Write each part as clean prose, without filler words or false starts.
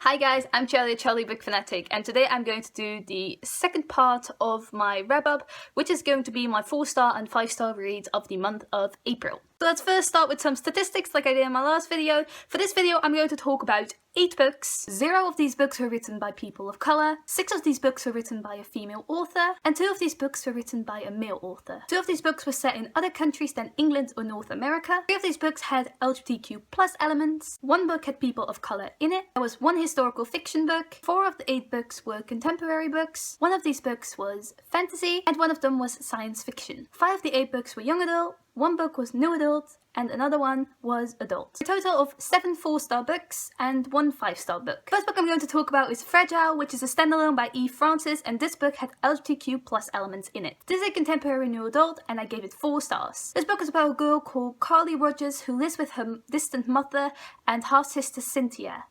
Hi guys, I'm Charlie Book Fanatic, and today I'm going to do the second part of my wrap-up, which is going to be my 4-star and 5-star reads of the month of April. So let's first start with some statistics like I did in my last video. For this video I'm going to talk about 8 books. 0 of these books were written by people of colour, 6 of these books were written by a female author, and 2 of these books were written by a male author. 2 of these books were set in other countries than England or North America. 3 of these books had LGBTQ+ elements. 1 book had people of colour in it. There was 1 historical fiction book. 4 of the 8 books were contemporary books. 1 of these books was fantasy, and 1 of them was science fiction. 5 of the 8 books were young adult. 1 book was new adult, and another one was adult. A total of 7 4-star books and 1 5-star book. First book I'm going to talk about is Fragile, which is a standalone by E. Francis, and this book had LGBTQ+ elements in it. This is a contemporary new adult, and I gave it 4 stars. This book is about a girl called Carly Rogers who lives with her distant mother and half-sister Cynthia.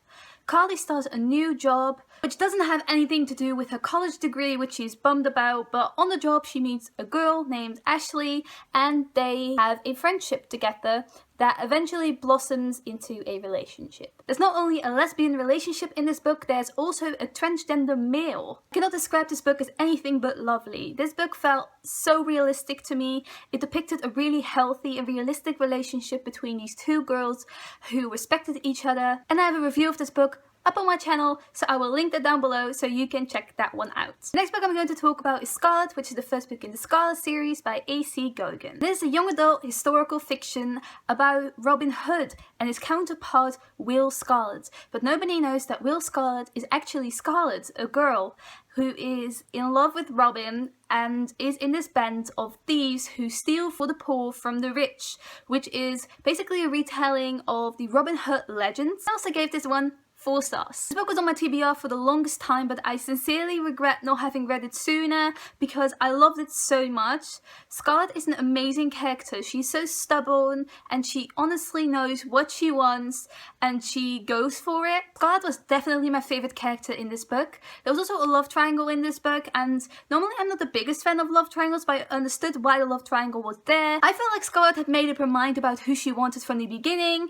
Carly starts a new job, which doesn't have anything to do with her college degree, which she's bummed about, but on the job she meets a girl named Ashley, and they have a friendship together that eventually blossoms into a relationship. There's not only a lesbian relationship in this book, there's also a transgender male. I cannot describe this book as anything but lovely. This book felt so realistic to me. It depicted a really healthy and realistic relationship between these 2 girls who respected each other, and I have a review of this book up on my channel, so I will link that down below so you can check that one out. The next book I'm going to talk about is Scarlet, which is the first book in the Scarlet series by A.C. Gaughen. This is a young adult historical fiction about Robin Hood and his counterpart Will Scarlet, but nobody knows that Will Scarlet is actually Scarlet, a girl who is in love with Robin and is in this band of thieves who steal for the poor from the rich, which is basically a retelling of the Robin Hood legends. I also gave this one 4 stars. This book was on my TBR for the longest time, but I sincerely regret not having read it sooner because I loved it so much. Scarlet is an amazing character. She's so stubborn and she honestly knows what she wants and she goes for it. Scarlet was definitely my favourite character in this book. There was also a love triangle in this book, and normally I'm not the biggest fan of love triangles, but I understood why the love triangle was there. I felt like Scarlet had made up her mind about who she wanted from the beginning,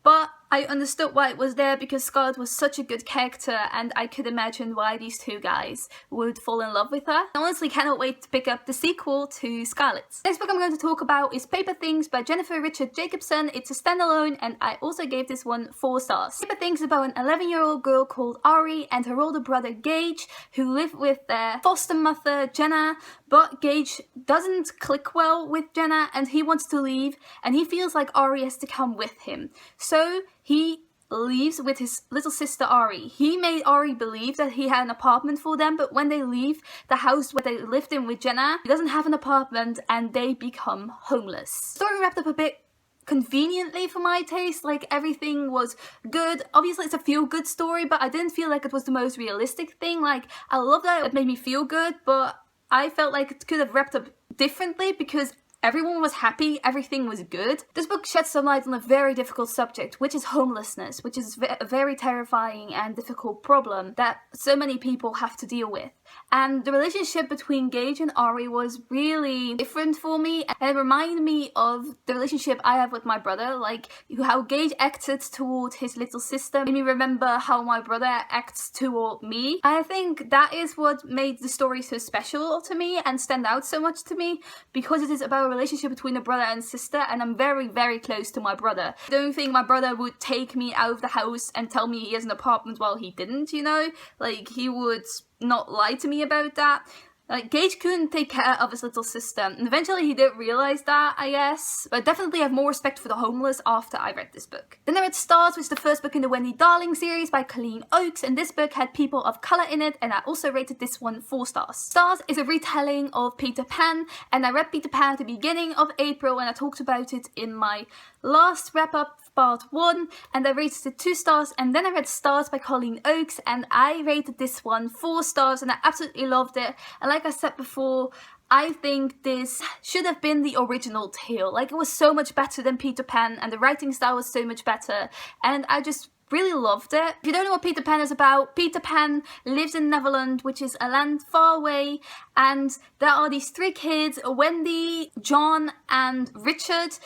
but I understood why it was there because Scarlet was such a good character, and I could imagine why these 2 guys would fall in love with her. I honestly cannot wait to pick up the sequel to Scarlet. Next book I'm going to talk about is Paper Things by Jennifer Richard Jacobson. It's a standalone, and I also gave this one 4 stars. Paper Things is about an 11-year-old girl called Ari and her older brother Gage, who live with their foster mother Jenna, but Gage doesn't click well with Jenna and he wants to leave, and he feels like Ari has to come with him. So he leaves with his little sister Ari. He made Ari believe that he had an apartment for them, but when they leave the house where they lived in with Jenna, he doesn't have an apartment and they become homeless. The story wrapped up a bit conveniently for my taste. Like, everything was good. Obviously it's a feel-good story, but I didn't feel like it was the most realistic thing. Like, I love that it made me feel good, but I felt like it could have wrapped up differently because everyone was happy, everything was good. This book sheds some light on a very difficult subject, which is homelessness, which is a very terrifying and difficult problem that so many people have to deal with. And the relationship between Gage and Ari was really different for me, and it reminded me of the relationship I have with my brother. Like, how Gage acted toward his little sister made me remember how my brother acts toward me. I think that is what made the story so special to me and stand out so much to me, because it is about a relationship between a brother and sister, and I'm very, very close to my brother. I don't think my brother would take me out of the house and tell me he has an apartment while he didn't, you know? Like, he would not lie to me about that. Like, Gage couldn't take care of his little sister, and eventually he did realise that, I guess. But I definitely have more respect for the homeless after I read this book. Then I read Stars, which is the first book in the Wendy Darling series by Colleen, and this book had people of colour in it, and I also rated this one 4 stars. Stars is a retelling of Peter Pan, and I read Peter Pan at the beginning of April, and I talked about it in my last wrap-up part 1, and I rated it 2 stars, and then I read Stars by Colleen, and I rated this one 4 stars, and I absolutely loved it. And like I said before, I think this should have been the original tale. Like, it was so much better than Peter Pan, and the writing style was so much better, and I just really loved it. If you don't know what Peter Pan is about, Peter Pan lives in Neverland, which is a land far away, and there are these 3 kids, Wendy, John and Richard,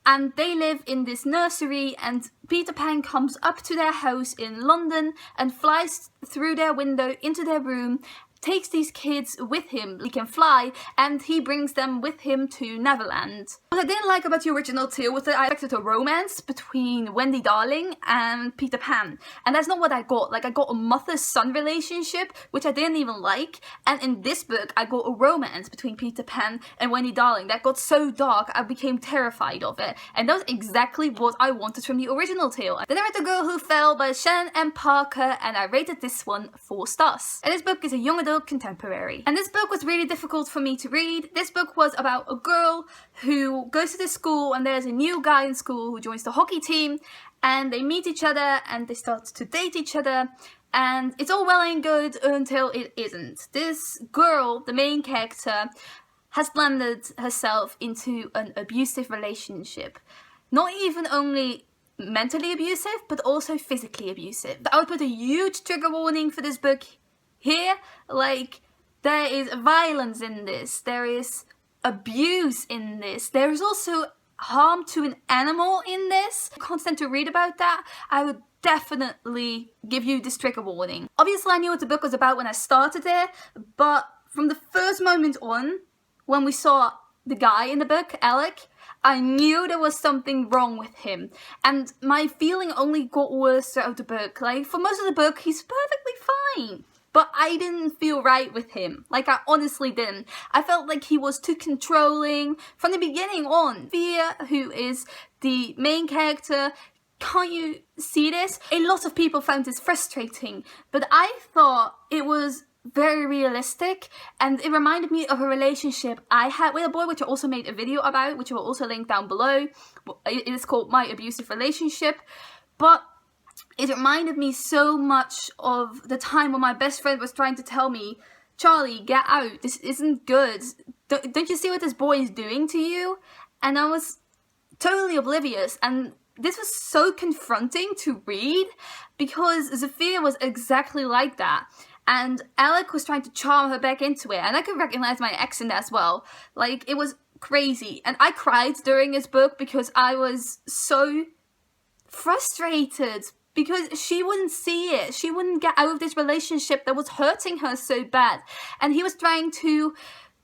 and they live in this nursery, and Peter Pan comes up to their house in London and flies through their window into their room, takes these kids with him, he can fly, and he brings them with him to Neverland. What I didn't like about the original tale was that I expected a romance between Wendy Darling and Peter Pan, and that's not what I got. Like, I got a mother-son relationship, which I didn't even like, and in this book I got a romance between Peter Pan and Wendy Darling that got so dark I became terrified of it, and that was exactly what I wanted from the original tale. Then I read The Girl Who Fell by Shannon and Parker, and I rated this one 4 stars. And this book is a young adult contemporary. And this book was really difficult for me to read. This book was about a girl who goes to this school, and there's a new guy in school who joins the hockey team, and they meet each other and they start to date each other, and it's all well and good until it isn't. This girl, the main character, has landed herself into an abusive relationship. Not even only mentally abusive, but also physically abusive. I would put a huge trigger warning for this book here. Like, there is violence in this, there is abuse in this, there is also harm to an animal in this. Content to read about that, I would definitely give you this trigger warning. Obviously I knew what the book was about when I started it, but from the first moment on, when we saw the guy in the book, Alec, I knew there was something wrong with him, and my feeling only got worse throughout the book. Like, for most of the book he's perfectly fine, but I didn't feel right with him. Like, I honestly didn't. I felt like he was too controlling from the beginning on. Thea, who is the main character, can't you see this? A lot of people found this frustrating, but I thought it was very realistic, and it reminded me of a relationship I had with a boy, which I also made a video about, which I will also link down below. It is called My Abusive Relationship, but it reminded me so much of the time when my best friend was trying to tell me, Charlie, get out, this isn't good, don't you see what this boy is doing to you? And I was totally oblivious, and this was so confronting to read, because Zafia was exactly like that, and Alec was trying to charm her back into it, and I could recognize my ex in that as well. Like, it was crazy, and I cried during this book because I was so frustrated, because she wouldn't see it. She wouldn't get out of this relationship that was hurting her so bad. And he was trying to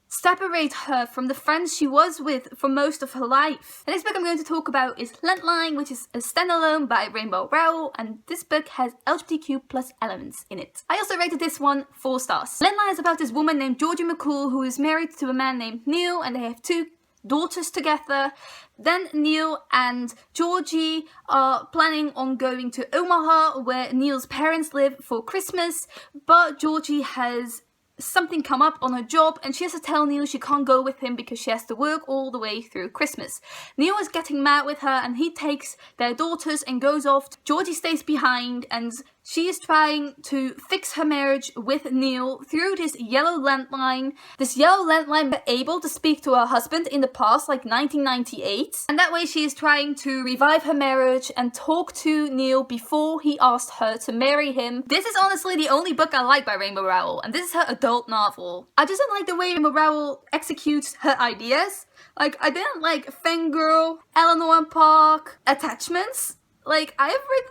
separate her from the friends she was with for most of her life. The next book I'm going to talk about is Landline, which is a standalone by Rowell, and this book has LGBTQ plus elements in it. I also rated this one 4 stars. Landline is about this woman named Georgie McCool who is married to a man named Neil, and they have 2 daughters together. Then Neil and Georgie are planning on going to Omaha, where Neil's parents live, for Christmas, but Georgie has something come up on her job, and she has to tell Neil she can't go with him because she has to work all the way through Christmas. Neil is getting mad with her, and he takes their daughters and goes off. Georgie stays behind, and she is trying to fix her marriage with Neil through this yellow landline. This yellow landline was able to speak to her husband in the past, like 1998. And that way she is trying to revive her marriage and talk to Neil before he asked her to marry him. This is honestly the only book I like by Rainbow Rowell, and this is her adult novel. I just don't like the way Rainbow Rowell executes her ideas. Like, I didn't like Fangirl, Eleanor and Park, Attachments. Like, I have written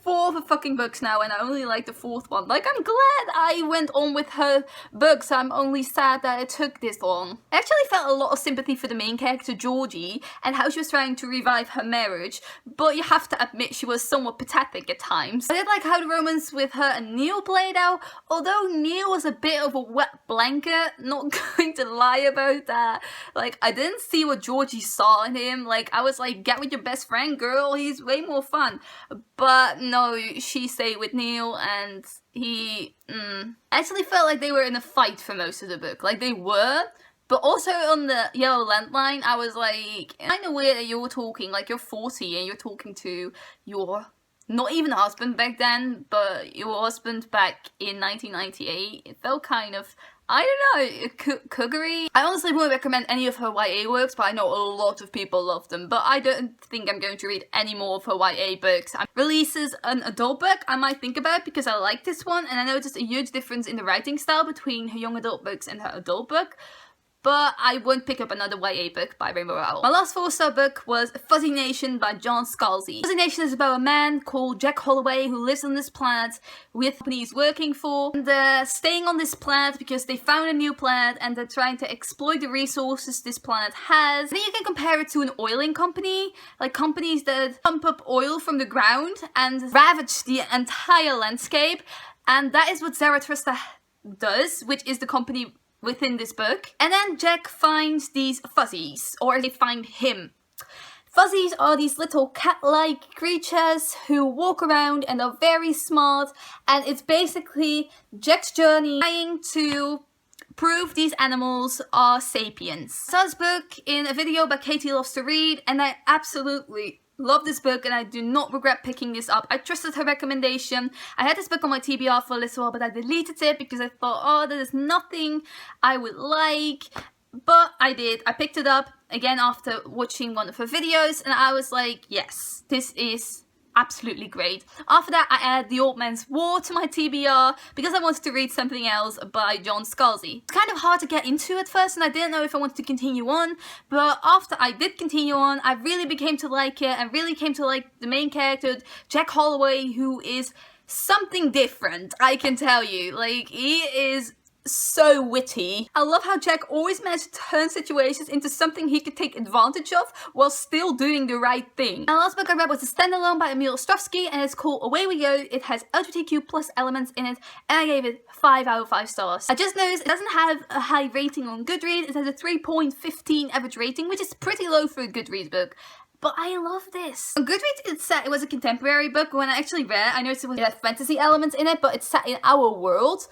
4 of her fucking books now, and I only like the 4th one. Like, I'm glad I went on with her books, I'm only sad that it took this long. I actually felt a lot of sympathy for the main character, Georgie, and how she was trying to revive her marriage, but you have to admit she was somewhat pathetic at times. I did like how the romance with her and Neil played out, although Neil was a bit of a wet blanket, not going to lie about that. Like, I didn't see what Georgie saw in him. Like, I was like, get with your best friend, girl, he's way more fun. But no, she stayed with Neil, and he I actually felt like they were in a fight for most of the book. Like, they were, but also on the yellow landline, I was like, kind of weird that you're talking, like, you're 40 and you're talking to your, not even husband back then, but your husband back in 1998. It felt kind of, I don't know, cougar-y. I honestly wouldn't recommend any of her YA works, but I know a lot of people love them. But I don't think I'm going to read any more of her YA books. Releases an adult book I might think about, because I like this one, and I noticed a huge difference in the writing style between her young adult books and her adult book. but I won't pick up another YA book by Rowell. My last 4-star book was Fuzzy Nation by John Scalzi. Fuzzy Nation is about a man called Jack Holloway who lives on this planet with the company he's working for, and they're staying on this planet because they found a new planet and they're trying to exploit the resources this planet has. Then you can compare it to an oiling company, like companies that pump up oil from the ground and ravage the entire landscape, and that is what Zarathustra does, which is the company within this book. And then Jack finds these fuzzies, or they find him. Fuzzies are these little cat-like creatures who walk around and are very smart, and it's basically Jack's journey trying to prove these animals are sapiens. I saw this book in a video by Katie Loves to Read, and I absolutely love this book and I do not regret picking this up. I trusted her recommendation. I had this book on my TBR for a little while, but I deleted it because I thought, oh, there's nothing I would like. But I did. I picked it up again after watching one of her videos and I was like, yes, this is absolutely great. After that, I added The Old Man's War to my TBR because I wanted to read something else by John Scalzi. It's kind of hard to get into at first and I didn't know if I wanted to continue on, but after I did continue on, I really became to like it and really came to like the main character, Jack Holloway, who is something different, I can tell you. Like, he is so witty. I love how Jack always managed to turn situations into something he could take advantage of while still doing the right thing. And the last book I read was a standalone by Emil Ostrovski and it's called Away We Go. It has LGBTQ plus elements in it and I gave it 5 out of 5 stars. I just noticed it doesn't have a high rating on Goodreads. It has a 3.15 average rating, which is pretty low for a Goodreads book. But I love this. On Goodreads, it said it was a contemporary book. When I actually read it, I noticed it had fantasy elements in it, but it's set in our world.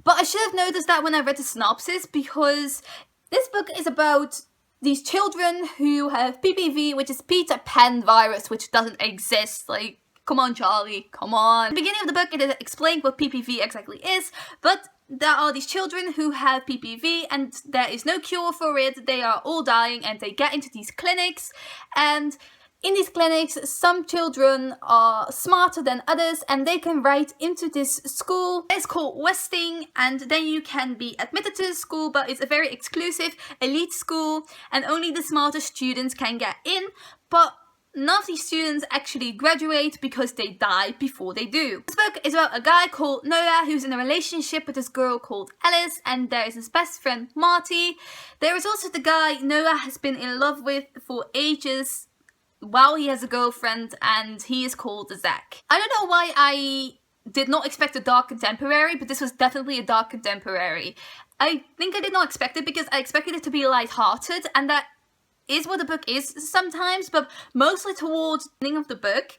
But I should have noticed that when I read the synopsis because this book is about these children who have PPV, which is Peter Pan virus, which doesn't exist. Like, come on, Charlie, come on. At the beginning of the book, it is explained what PPV exactly is, but there are these children who have PPV and there is no cure for it. They are all dying and they get into these clinics and in these clinics, some children are smarter than others and they can write into this school. It's called Westing and then you can be admitted to the school, but it's a very exclusive elite school and only the smartest students can get in. But none of these students actually graduate because they die before they do. This book is about a guy called Noah who's in a relationship with this girl called Alice and there is his best friend Marty. There is also the guy Noah has been in love with for ages while he has a girlfriend and he is called Zach. I don't know why I did not expect a dark contemporary, but this was definitely a dark contemporary. I think I did not expect it because I expected it to be light-hearted and that is what the book is sometimes, but mostly towards the beginning of the book,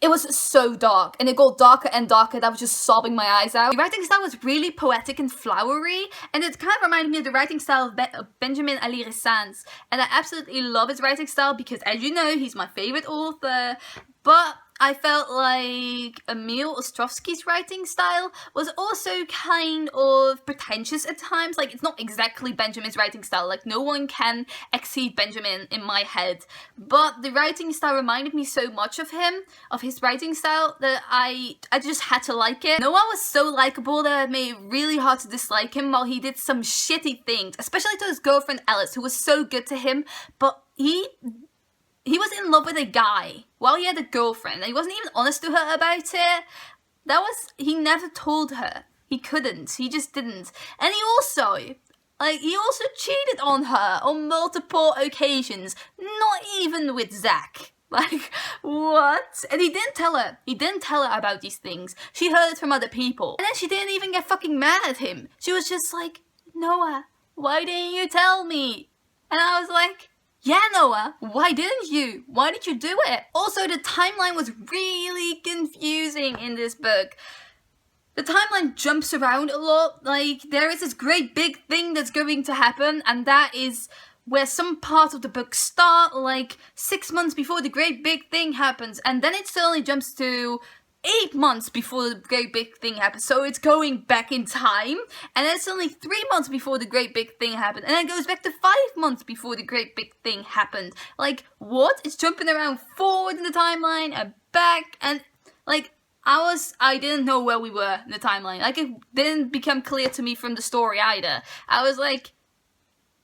it was so dark and it got darker and darker that I was just sobbing my eyes out. The writing style was really poetic and flowery and it kind of reminded me of the writing style of Benjamin Alire-Sanz, and I absolutely love his writing style because, as you know, he's my favorite author, but I felt like Emil Ostrovski's writing style was also kind of pretentious at times. Like, it's not exactly Benjamin's writing style. Like, no one can exceed Benjamin in my head. But the writing style reminded me so much of him, of his writing style, that I just had to like it. Noah was so likable that it made it really hard to dislike him while he did some shitty things, especially to his girlfriend Alice, who was so good to him, but he was in love with a guy while he had a girlfriend and he wasn't even honest to her about it. He never told her. He couldn't. He just didn't. And he also cheated on her on multiple occasions. Not even with Zach. Like, what? And he didn't tell her. He didn't tell her about these things. She heard it from other people. And then she didn't even get fucking mad at him. She was just like, Noah, why didn't you tell me? And I was like, yeah, Noah, why didn't you? Why did you do it? Also, the timeline was really confusing in this book. The timeline jumps around a lot. Like, there is this great big thing that's going to happen, and that is where some parts of the book start, like 6 months before the great big thing happens, and then it suddenly jumps to 8 months before the great big thing happens, so it's going back in time, and then it's only 3 months before the great big thing happened, and then it goes back to 5 months before the great big thing happened. Like, what? It's jumping around forward in the timeline and back, and like, I didn't know where we were in the timeline. Like, it didn't become clear to me from the story either. I was like,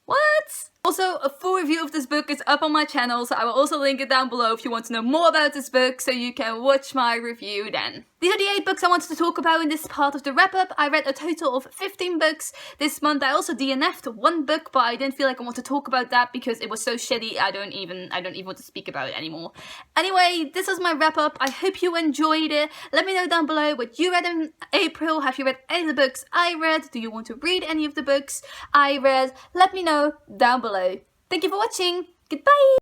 What? Also, a full review of this book is up on my channel, so I will also link it down below if you want to know more about this book, so you can watch my review then. These are the 8 books I wanted to talk about in this part of the wrap-up. I read a total of 15 books this month. I also DNF'd 1 book, but I didn't feel like I want to talk about that because it was so shitty. I don't even want to speak about it anymore. Anyway, this was my wrap-up. I hope you enjoyed it. Let me know down below what you read in April. Have you read any of the books I read? Do you want to read any of the books I read? Let me know down below. Thank you for watching. Goodbye!